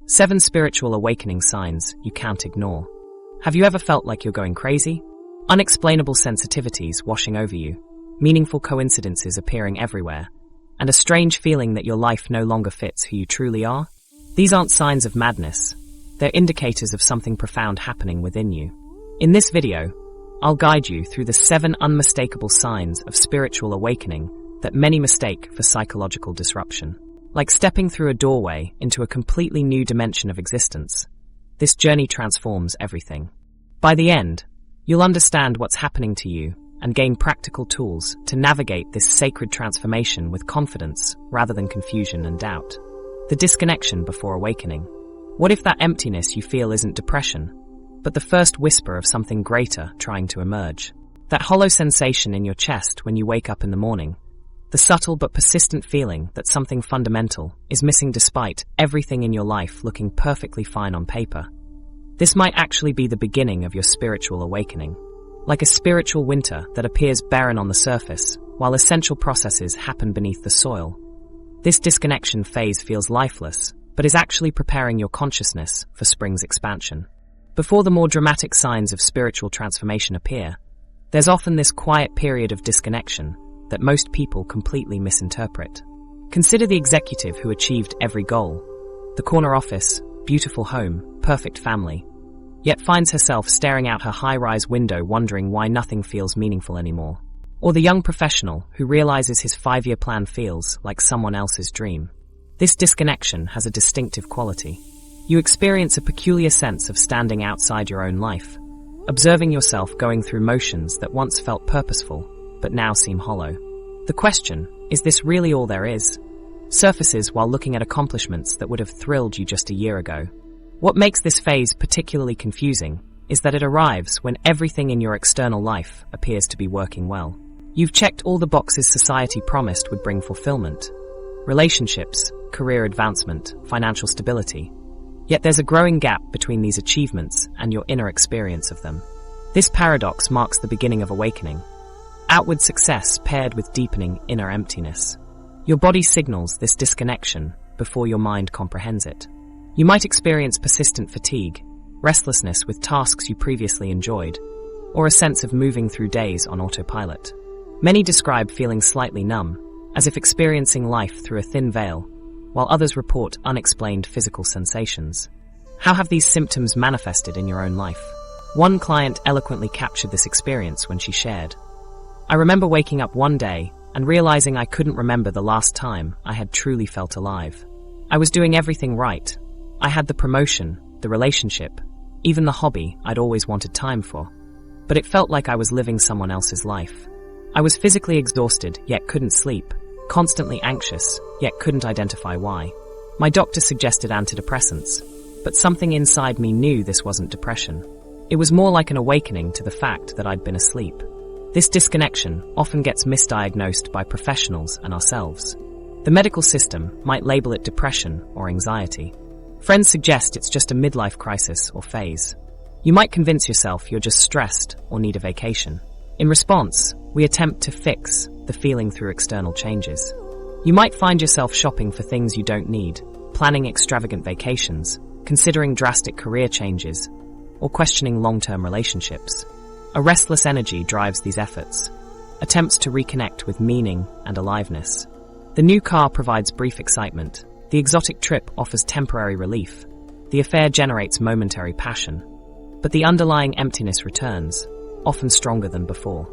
7 spiritual awakening signs you can't ignore. Have you ever felt like you're going crazy? Unexplainable sensitivities washing over you, meaningful coincidences appearing everywhere, and a strange feeling that your life no longer fits who you truly are? These aren't signs of madness. They're indicators of something profound happening within you. In this video, I'll guide you through the 7 unmistakable signs of spiritual awakening that many mistake for psychological disruption. Like stepping through a doorway into a completely new dimension of existence, this journey transforms everything. By the end, you'll understand what's happening to you and gain practical tools to navigate this sacred transformation with confidence rather than confusion and doubt. The disconnection before awakening. What if that emptiness you feel isn't depression, but the first whisper of something greater trying to emerge? That hollow sensation in your chest when you wake up in the morning. The subtle but persistent feeling that something fundamental is missing despite everything in your life looking perfectly fine on paper. This might actually be the beginning of your spiritual awakening. Like a spiritual winter that appears barren on the surface, while essential processes happen beneath the soil. This disconnection phase feels lifeless, but is actually preparing your consciousness for spring's expansion. Before the more dramatic signs of spiritual transformation appear, there's often this quiet period of disconnection that most people completely misinterpret. Consider the executive who achieved every goal, the corner office, beautiful home, perfect family, yet finds herself staring out her high-rise window wondering why nothing feels meaningful anymore. Or the young professional who realizes his 5-year plan feels like someone else's dream. This disconnection has a distinctive quality. You experience a peculiar sense of standing outside your own life, observing yourself going through motions that once felt purposeful, but now seem hollow. The question, is this really all there is? Surfaces while looking at accomplishments that would have thrilled you just a year ago. What makes this phase particularly confusing is that it arrives when everything in your external life appears to be working well. You've checked all the boxes society promised would bring fulfillment. Relationships, career advancement, financial stability. Yet there's a growing gap between these achievements and your inner experience of them. This paradox marks the beginning of awakening. Outward success paired with deepening inner emptiness. Your body signals this disconnection before your mind comprehends it. You might experience persistent fatigue, restlessness with tasks you previously enjoyed, or a sense of moving through days on autopilot. Many describe feeling slightly numb, as if experiencing life through a thin veil, while others report unexplained physical sensations. How have these symptoms manifested in your own life? One client eloquently captured this experience when she shared, "I remember waking up one day and realizing I couldn't remember the last time I had truly felt alive. I was doing everything right. I had the promotion, the relationship, even the hobby I'd always wanted time for. But it felt like I was living someone else's life. I was physically exhausted, yet couldn't sleep, constantly anxious, yet couldn't identify why. My doctor suggested antidepressants, but something inside me knew this wasn't depression. It was more like an awakening to the fact that I'd been asleep." This disconnection often gets misdiagnosed by professionals and ourselves. The medical system might label it depression or anxiety. Friends suggest it's just a midlife crisis or phase. You might convince yourself you're just stressed or need a vacation. In response, we attempt to fix the feeling through external changes. You might find yourself shopping for things you don't need, planning extravagant vacations, considering drastic career changes, or questioning long-term relationships. A restless energy drives these efforts, attempts to reconnect with meaning and aliveness. The new car provides brief excitement, the exotic trip offers temporary relief, the affair generates momentary passion, but the underlying emptiness returns, often stronger than before.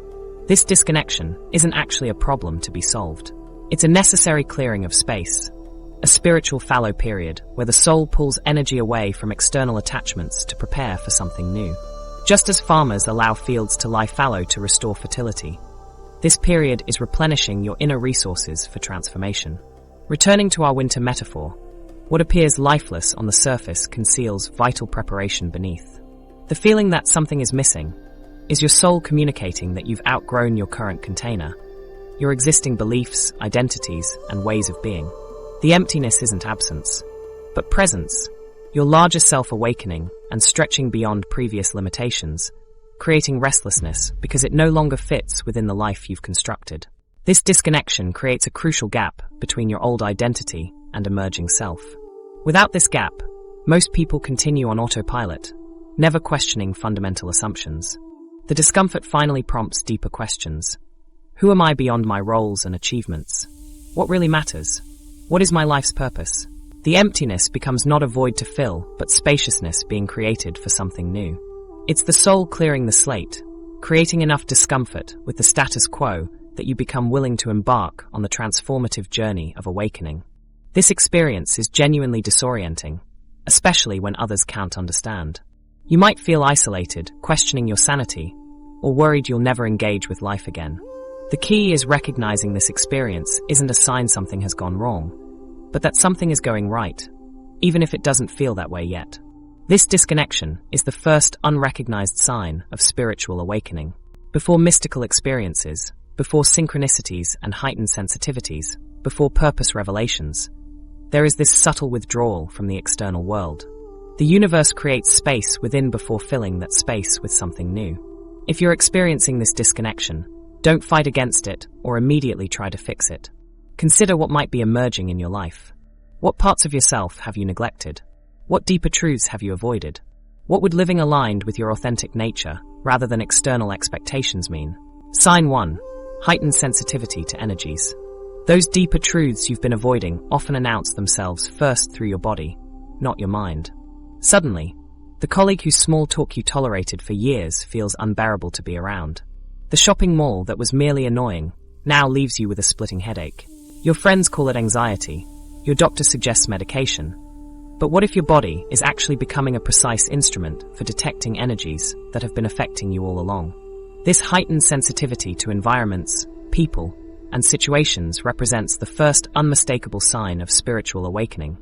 This disconnection isn't actually a problem to be solved. It's a necessary clearing of space, a spiritual fallow period where the soul pulls energy away from external attachments to prepare for something new. Just as farmers allow fields to lie fallow to restore fertility, this period is replenishing your inner resources for transformation. Returning to our winter metaphor, what appears lifeless on the surface conceals vital preparation beneath. The feeling that something is missing is your soul communicating that you've outgrown your current container, your existing beliefs, identities, and ways of being. The emptiness isn't absence, but presence, your larger self awakening and stretching beyond previous limitations, creating restlessness because it no longer fits within the life you've constructed. This disconnection creates a crucial gap between your old identity and emerging self. Without this gap, Most people continue on autopilot, never questioning fundamental assumptions. The discomfort finally prompts deeper questions. Who am I beyond my roles and achievements? What really matters? What is my life's purpose? The emptiness becomes not a void to fill, but spaciousness being created for something new. It's the soul clearing the slate, creating enough discomfort with the status quo that you become willing to embark on the transformative journey of awakening. This experience is genuinely disorienting, especially when others can't understand. You might feel isolated, questioning your sanity, or worried you'll never engage with life again. The key is recognizing this experience isn't a sign something has gone wrong, but that something is going right, even if it doesn't feel that way yet. This disconnection is the first unrecognized sign of spiritual awakening. Before mystical experiences, before synchronicities and heightened sensitivities, before purpose revelations, there is this subtle withdrawal from the external world. The universe creates space within before filling that space with something new. If you're experiencing this disconnection, don't fight against it or immediately try to fix it. Consider what might be emerging in your life. What parts of yourself have you neglected? What deeper truths have you avoided? What would living aligned with your authentic nature, rather than external expectations, mean? Sign 1. Heightened sensitivity to energies. Those deeper truths you've been avoiding often announce themselves first through your body, not your mind. Suddenly, the colleague whose small talk you tolerated for years feels unbearable to be around. The shopping mall that was merely annoying now leaves you with a splitting headache. Your friends call it anxiety. Your doctor suggests medication. But what if your body is actually becoming a precise instrument for detecting energies that have been affecting you all along? This heightened sensitivity to environments, people, and situations represents the first unmistakable sign of spiritual awakening,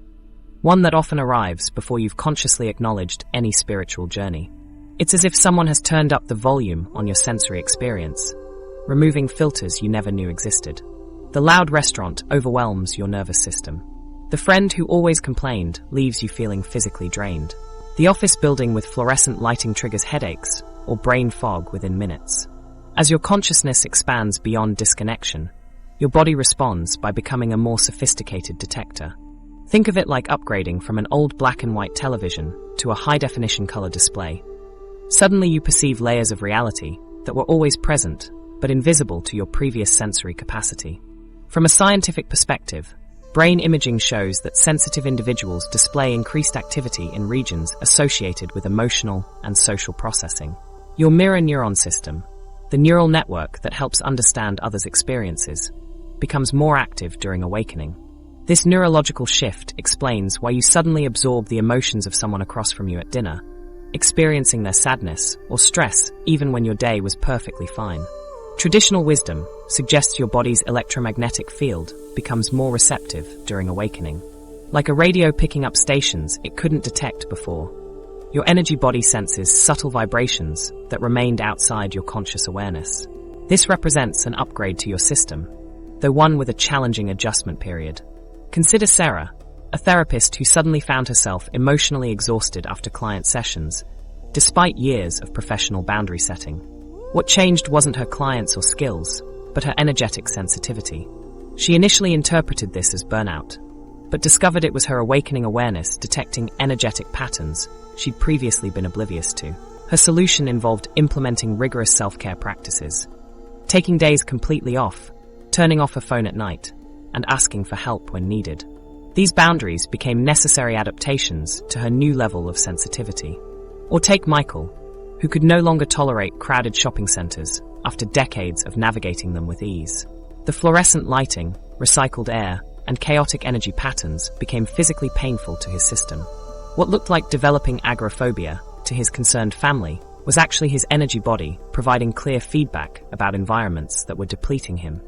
one that often arrives before you've consciously acknowledged any spiritual journey. It's as if someone has turned up the volume on your sensory experience, removing filters you never knew existed. The loud restaurant overwhelms your nervous system. The friend who always complained leaves you feeling physically drained. The office building with fluorescent lighting triggers headaches or brain fog within minutes. As your consciousness expands beyond disconnection, your body responds by becoming a more sophisticated detector. Think of it like upgrading from an old black and white television to a high-definition color display. Suddenly you perceive layers of reality that were always present, but invisible to your previous sensory capacity. From a scientific perspective, brain imaging shows that sensitive individuals display increased activity in regions associated with emotional and social processing. Your mirror neuron system, the neural network that helps understand others' experiences, becomes more active during awakening. This neurological shift explains why you suddenly absorb the emotions of someone across from you at dinner, experiencing their sadness or stress even when your day was perfectly fine. Traditional wisdom suggests your body's electromagnetic field becomes more receptive during awakening. Like a radio picking up stations it couldn't detect before, your energy body senses subtle vibrations that remained outside your conscious awareness. This represents an upgrade to your system, though one with a challenging adjustment period. Consider Sarah, a therapist who suddenly found herself emotionally exhausted after client sessions, despite years of professional boundary setting. What changed wasn't her clients or skills, but her energetic sensitivity. She initially interpreted this as burnout, but discovered it was her awakening awareness detecting energetic patterns she'd previously been oblivious to. Her solution involved implementing rigorous self-care practices, taking days completely off, turning off her phone at night, and asking for help when needed. These boundaries became necessary adaptations to her new level of sensitivity. Or take Michael, who could no longer tolerate crowded shopping centers after decades of navigating them with ease. The fluorescent lighting, recycled air, and chaotic energy patterns became physically painful to his system. What looked like developing agoraphobia to his concerned family was actually his energy body providing clear feedback about environments that were depleting him.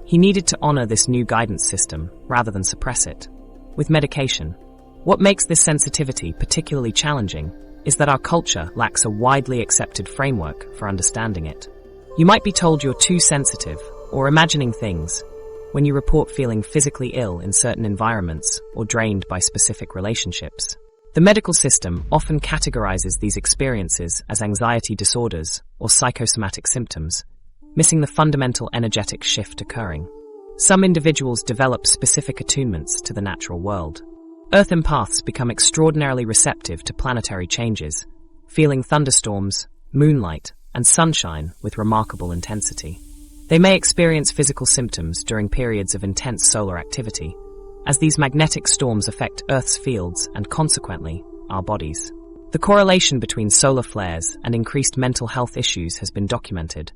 He needed to honor this new guidance system rather than suppress it. With medication, what makes this sensitivity particularly challenging is that our culture lacks a widely accepted framework for understanding it. You might be told you're too sensitive or imagining things when you report feeling physically ill in certain environments or drained by specific relationships. The medical system often categorizes these experiences as anxiety disorders or psychosomatic symptoms, missing the fundamental energetic shift occurring. Some individuals develop specific attunements to the natural world. Earth empaths become extraordinarily receptive to planetary changes, feeling thunderstorms, moonlight, and sunshine with remarkable intensity. They may experience physical symptoms during periods of intense solar activity, as these magnetic storms affect Earth's fields and, consequently, our bodies. The correlation between solar flares and increased mental health issues has been documented,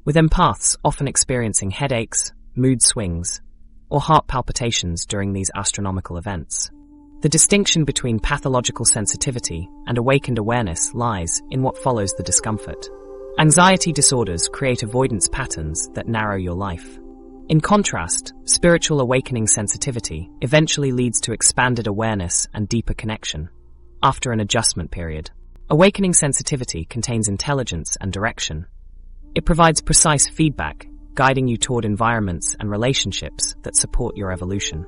with empaths often experiencing headaches, mood swings, or heart palpitations during these astronomical events. The distinction between pathological sensitivity and awakened awareness lies in what follows the discomfort. Anxiety disorders create avoidance patterns that narrow your life. In contrast, spiritual awakening sensitivity eventually leads to expanded awareness and deeper connection. After an adjustment period, awakening sensitivity contains intelligence and direction. It provides precise feedback, guiding you toward environments and relationships that support your evolution.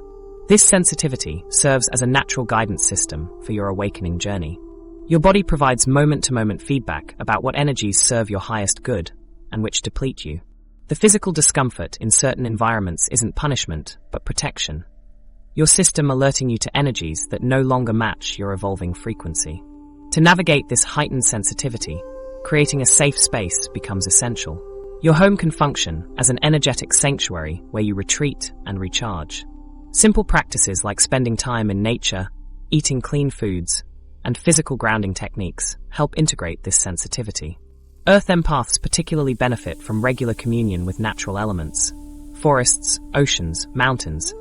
This sensitivity serves as a natural guidance system for your awakening journey. Your body provides moment-to-moment feedback about what energies serve your highest good and which deplete you. The physical discomfort in certain environments isn't punishment, but protection. Your system alerting you to energies that no longer match your evolving frequency. To navigate this heightened sensitivity, creating a safe space becomes essential. Your home can function as an energetic sanctuary where you retreat and recharge. Simple practices like spending time in nature, eating clean foods, and physical grounding techniques help integrate this sensitivity. Earth empaths particularly benefit from regular communion with natural elements, forests, oceans, mountains,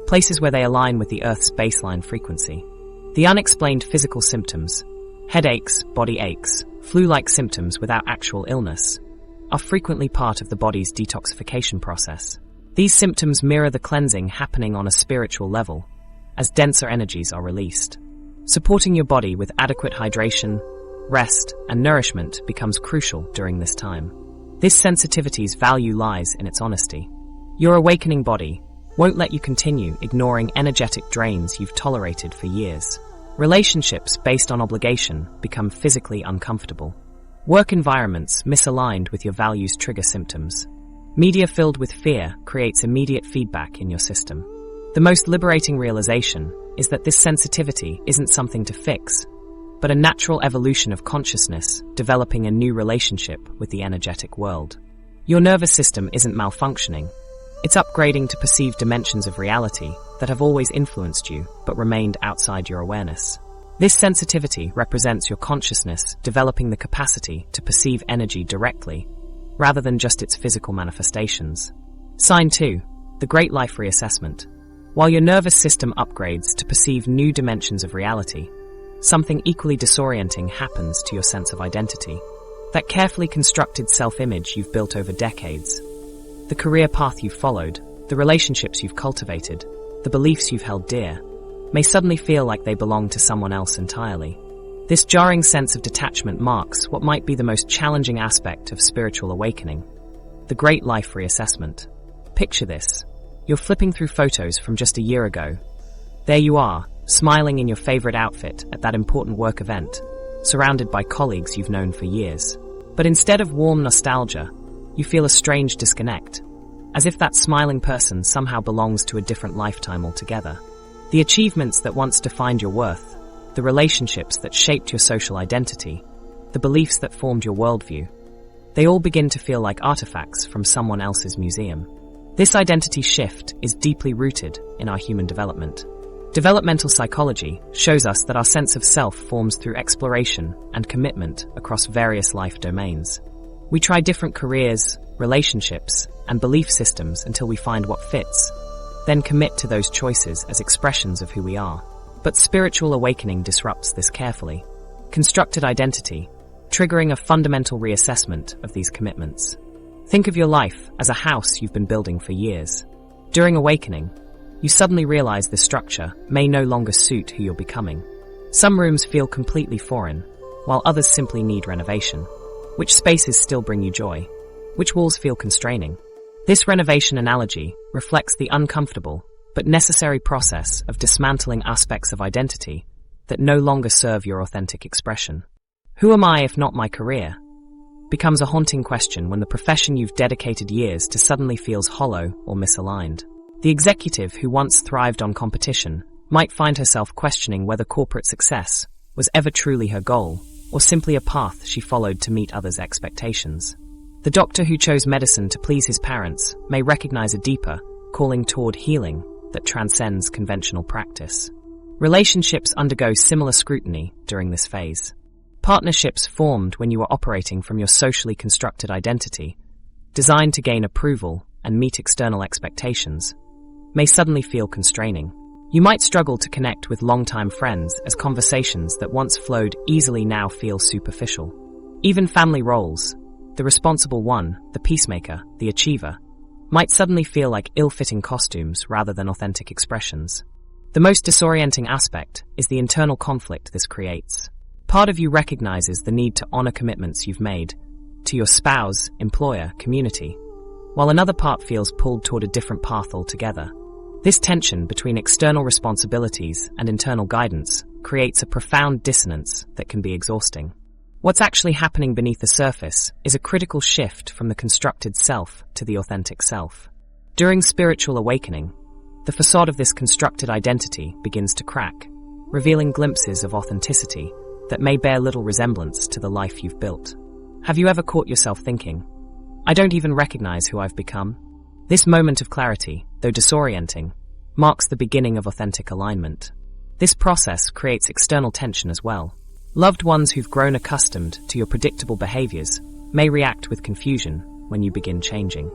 places where they align with the Earth's baseline frequency. The unexplained physical symptoms, headaches, body aches, flu-like symptoms without actual illness, are frequently part of the body's detoxification process. These symptoms mirror the cleansing happening on a spiritual level, as denser energies are released. Supporting your body with adequate hydration, rest, and nourishment becomes crucial during this time. This sensitivity's value lies in its honesty. Your awakening body won't let you continue ignoring energetic drains you've tolerated for years. Relationships based on obligation become physically uncomfortable. Work environments misaligned with your values trigger symptoms. Media filled with fear creates immediate feedback in your system. The most liberating realization is that this sensitivity isn't something to fix, but a natural evolution of consciousness developing a new relationship with the energetic world. Your nervous system isn't malfunctioning. It's upgrading to perceive dimensions of reality that have always influenced you but remained outside your awareness. This sensitivity represents your consciousness developing the capacity to perceive energy directly, rather than just its physical manifestations. Sign 2. The Great Life Reassessment. While your nervous system upgrades to perceive new dimensions of reality, something equally disorienting happens to your sense of identity. That carefully constructed self-image you've built over decades, the career path you've followed, the relationships you've cultivated, the beliefs you've held dear, may suddenly feel like they belong to someone else entirely. This jarring sense of detachment marks what might be the most challenging aspect of spiritual awakening, the Great Life Reassessment. Picture this. You're flipping through photos from just a year ago. There you are, smiling in your favorite outfit at that important work event, surrounded by colleagues you've known for years. But instead of warm nostalgia, you feel a strange disconnect, as if that smiling person somehow belongs to a different lifetime altogether. The achievements that once defined your worth, the relationships that shaped your social identity, the beliefs that formed your worldview, they all begin to feel like artifacts from someone else's museum. This identity shift is deeply rooted in our human development. Developmental psychology shows us that our sense of self forms through exploration and commitment across various life domains. We try different careers, relationships, and belief systems until we find what fits, then commit to those choices as expressions of who we are. But spiritual awakening disrupts this carefully, constructed identity, triggering a fundamental reassessment of these commitments. Think of your life as a house you've been building for years. During awakening, you suddenly realize this structure may no longer suit who you're becoming. Some rooms feel completely foreign, while others simply need renovation. Which spaces still bring you joy? Which walls feel constraining? This renovation analogy reflects the uncomfortable but necessary process of dismantling aspects of identity that no longer serve your authentic expression. Who am I if not my career? Becomes a haunting question when the profession you've dedicated years to suddenly feels hollow or misaligned. The executive who once thrived on competition might find herself questioning whether corporate success was ever truly her goal, or simply a path she followed to meet others' expectations. The doctor who chose medicine to please his parents may recognize a deeper calling toward healing that transcends conventional practice. Relationships undergo similar scrutiny during this phase. Partnerships formed when you are operating from your socially constructed identity, designed to gain approval and meet external expectations, may suddenly feel constraining. You might struggle to connect with longtime friends as conversations that once flowed easily now feel superficial. Even family roles, the responsible one, the peacemaker, the achiever, might suddenly feel like ill-fitting costumes rather than authentic expressions. The most disorienting aspect is the internal conflict this creates. Part of you recognizes the need to honor commitments you've made to your spouse, employer, community, while another part feels pulled toward a different path altogether. This tension between external responsibilities and internal guidance creates a profound dissonance that can be exhausting. What's actually happening beneath the surface is a critical shift from the constructed self to the authentic self. During spiritual awakening, the facade of this constructed identity begins to crack, revealing glimpses of authenticity that may bear little resemblance to the life you've built. Have you ever caught yourself thinking, "I don't even recognize who I've become"? This moment of clarity, though disorienting, marks the beginning of authentic alignment. This process creates external tension as well. Loved ones who've grown accustomed to your predictable behaviors may react with confusion when you begin changing.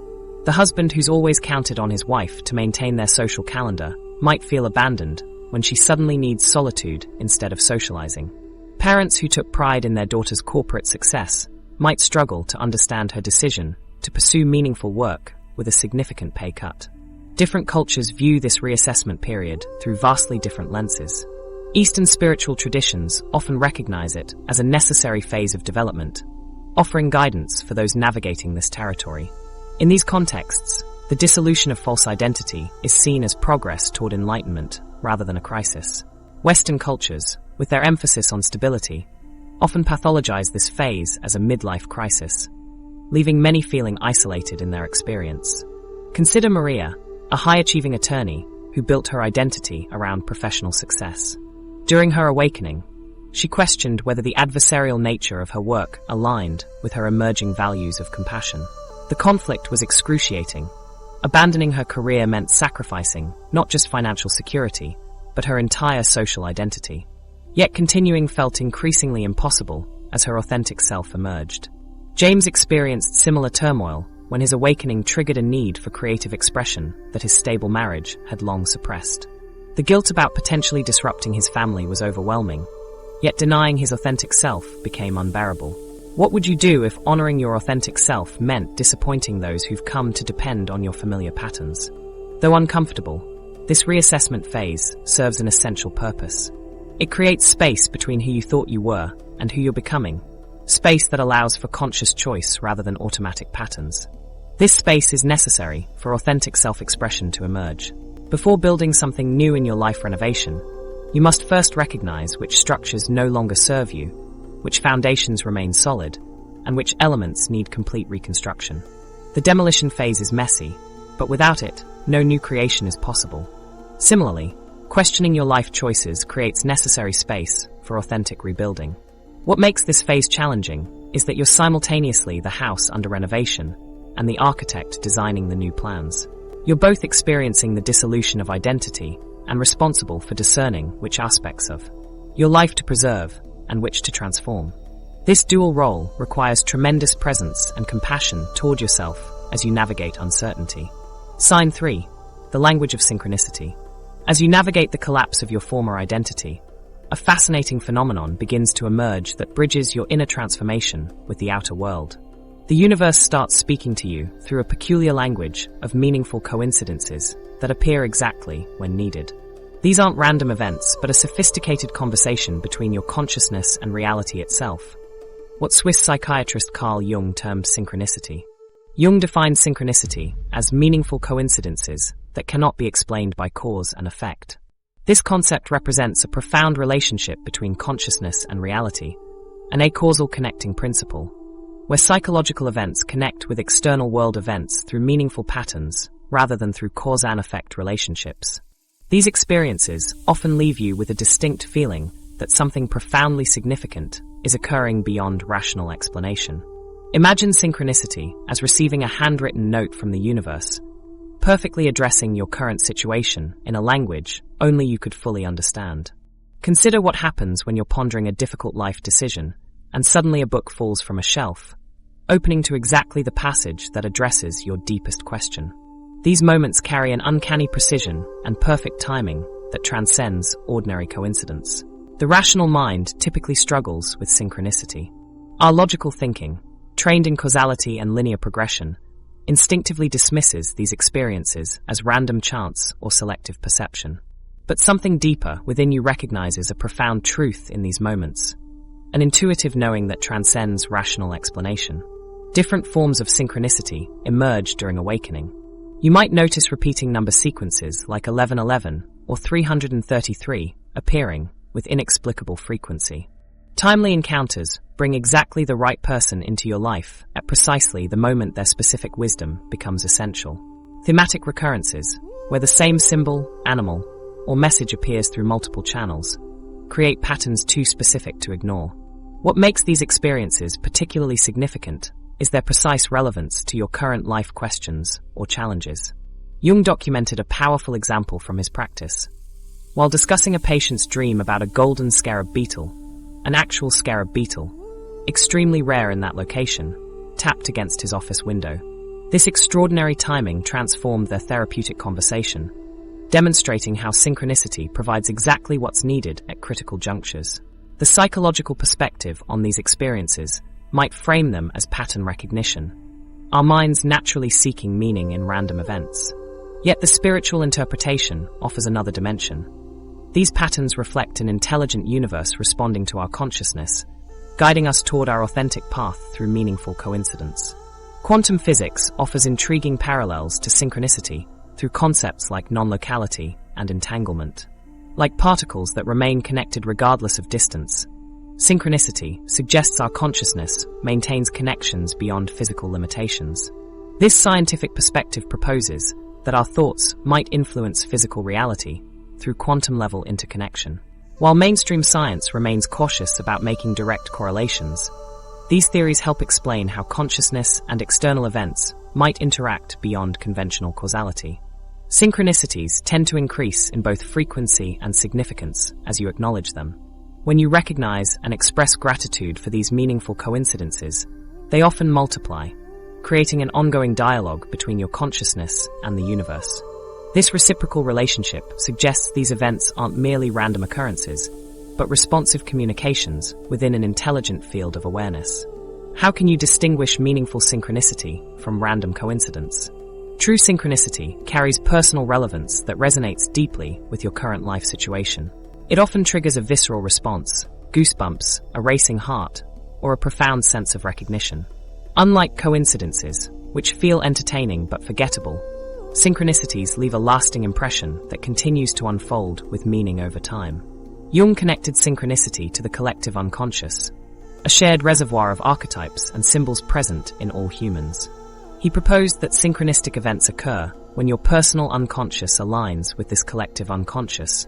The husband who's always counted on his wife to maintain their social calendar might feel abandoned when she suddenly needs solitude instead of socializing. Parents who took pride in their daughter's corporate success might struggle to understand her decision to pursue meaningful work with a significant pay cut. Different cultures view this reassessment period through vastly different lenses. Eastern spiritual traditions often recognize it as a necessary phase of development, offering guidance for those navigating this territory. In these contexts, the dissolution of false identity is seen as progress toward enlightenment rather than a crisis. Western cultures, with their emphasis on stability, often pathologize this phase as a midlife crisis, leaving many feeling isolated in their experience. Consider Maria, a high-achieving attorney who built her identity around professional success. During her awakening, she questioned whether the adversarial nature of her work aligned with her emerging values of compassion. The conflict was excruciating. Abandoning her career meant sacrificing not just financial security, but her entire social identity. Yet continuing felt increasingly impossible as her authentic self emerged. James experienced similar turmoil when his awakening triggered a need for creative expression that his stable marriage had long suppressed. The guilt about potentially disrupting his family was overwhelming, yet denying his authentic self became unbearable. What would you do if honoring your authentic self meant disappointing those who've come to depend on your familiar patterns? Though uncomfortable, this reassessment phase serves an essential purpose. It creates space between who you thought you were and who you're becoming, space that allows for conscious choice rather than automatic patterns. This space is necessary for authentic self-expression to emerge. Before building something new in your life renovation, you must first recognize which structures no longer serve you, which foundations remain solid, and which elements need complete reconstruction. The demolition phase is messy, but without it, no new creation is possible. Similarly, questioning your life choices creates necessary space for authentic rebuilding. What makes this phase challenging is that you're simultaneously the house under renovation and the architect designing the new plans. You're both experiencing the dissolution of identity and responsible for discerning which aspects of your life to preserve and which to transform. This dual role requires tremendous presence and compassion toward yourself as you navigate uncertainty. Sign 3. The language of synchronicity. As you navigate the collapse of your former identity, a fascinating phenomenon begins to emerge that bridges your inner transformation with the outer world. The universe starts speaking to you through a peculiar language of meaningful coincidences that appear exactly when needed. These aren't random events, but a sophisticated conversation between your consciousness and reality itself. What Swiss psychiatrist Carl Jung termed synchronicity. Jung defined synchronicity as meaningful coincidences that cannot be explained by cause and effect. This concept represents a profound relationship between consciousness and reality, an acausal connecting principle, where psychological events connect with external world events through meaningful patterns rather than through cause and effect relationships. These experiences often leave you with a distinct feeling that something profoundly significant is occurring beyond rational explanation. Imagine synchronicity as receiving a handwritten note from the universe, perfectly addressing your current situation in a language only you could fully understand. Consider what happens when you're pondering a difficult life decision and suddenly a book falls from a shelf, opening to exactly the passage that addresses your deepest question. These moments carry an uncanny precision and perfect timing that transcends ordinary coincidence. The rational mind typically struggles with synchronicity. Our logical thinking, trained in causality and linear progression, instinctively dismisses these experiences as random chance or selective perception. But something deeper within you recognizes a profound truth in these moments, an intuitive knowing that transcends rational explanation. Different forms of synchronicity emerge during awakening. You might notice repeating number sequences like 1111 or 333 appearing with inexplicable frequency. Timely encounters bring exactly the right person into your life at precisely the moment their specific wisdom becomes essential. Thematic recurrences, where the same symbol, animal, or message appears through multiple channels, create patterns too specific to ignore. What makes these experiences particularly significant is their precise relevance to your current life questions or challenges. Jung documented a powerful example from his practice. While discussing a patient's dream about a golden scarab beetle, an actual scarab beetle, extremely rare in that location, tapped against his office window. This extraordinary timing transformed their therapeutic conversation, demonstrating how synchronicity provides exactly what's needed at critical junctures. The psychological perspective on these experiences might frame them as pattern recognition, our minds naturally seeking meaning in random events. Yet the spiritual interpretation offers another dimension. These patterns reflect an intelligent universe responding to our consciousness, guiding us toward our authentic path through meaningful coincidence. Quantum physics offers intriguing parallels to synchronicity through concepts like non-locality and entanglement. Like particles that remain connected regardless of distance, synchronicity suggests our consciousness maintains connections beyond physical limitations. This scientific perspective proposes that our thoughts might influence physical reality through quantum-level interconnection. While mainstream science remains cautious about making direct correlations, these theories help explain how consciousness and external events might interact beyond conventional causality. Synchronicities tend to increase in both frequency and significance as you acknowledge them. When you recognize and express gratitude for these meaningful coincidences, they often multiply, creating an ongoing dialogue between your consciousness and the universe. This reciprocal relationship suggests these events aren't merely random occurrences, but responsive communications within an intelligent field of awareness. How can you distinguish meaningful synchronicity from random coincidence? True synchronicity carries personal relevance that resonates deeply with your current life situation. It often triggers a visceral response, goosebumps, a racing heart, or a profound sense of recognition. Unlike coincidences, which feel entertaining but forgettable, synchronicities leave a lasting impression that continues to unfold with meaning over time. Jung connected synchronicity to the collective unconscious, a shared reservoir of archetypes and symbols present in all humans. He proposed that synchronistic events occur when your personal unconscious aligns with this collective unconscious,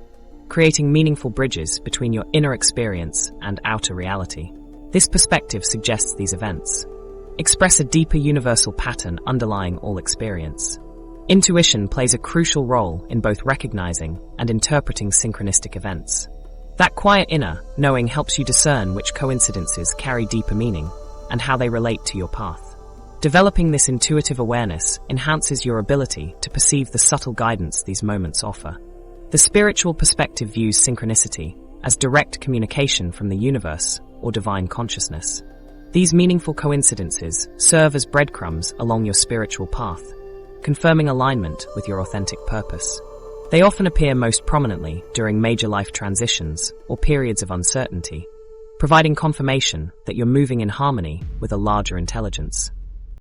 creating meaningful bridges between your inner experience and outer reality. This perspective suggests these events express a deeper universal pattern underlying all experience. Intuition plays a crucial role in both recognizing and interpreting synchronistic events. That quiet inner knowing helps you discern which coincidences carry deeper meaning and how they relate to your path. Developing this intuitive awareness enhances your ability to perceive the subtle guidance these moments offer. The spiritual perspective views synchronicity as direct communication from the universe or divine consciousness. These meaningful coincidences serve as breadcrumbs along your spiritual path, confirming alignment with your authentic purpose. They often appear most prominently during major life transitions or periods of uncertainty, providing confirmation that you're moving in harmony with a larger intelligence.